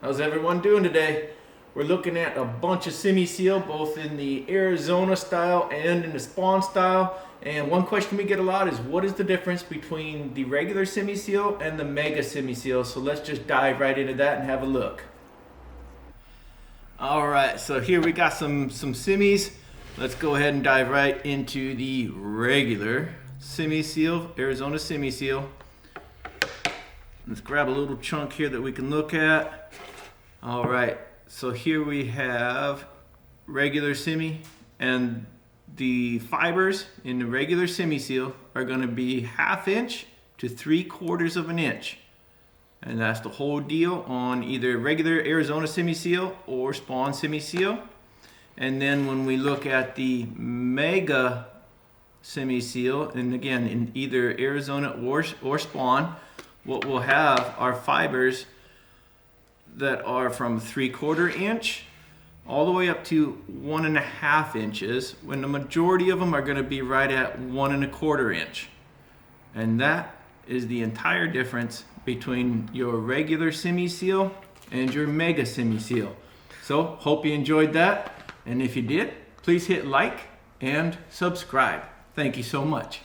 How's everyone doing today? We're looking at a bunch of Simi Seal, both in the Arizona style and in the spawn style. And one question we get a lot is, what is the difference between the regular Simi Seal and the Mega Simi Seal? So let's just dive right into that and have a look. All right, so here we got some Simis. Let's go ahead and dive right into the regular Simi Seal, Arizona Simi Seal. Let's grab a little chunk here that we can look at. All right, so here we have regular Simi, and the fibers in the regular Simi Seal are going to be 1/2 inch to 3/4 of an inch. And that's the whole deal on either regular Arizona Simi Seal or spawn Simi Seal. And then when we look at the Mega Simi Seal, and again in either Arizona or spawn, what we'll have are fibers that are from 3/4 inch all the way up to 1.5 inches, when the majority of them are going to be right at 1.25 inch. And that is the entire difference between your regular Simi Seal and your Mega Simi Seal. So hope you enjoyed that, and if you did, please hit like and subscribe. Thank you so much.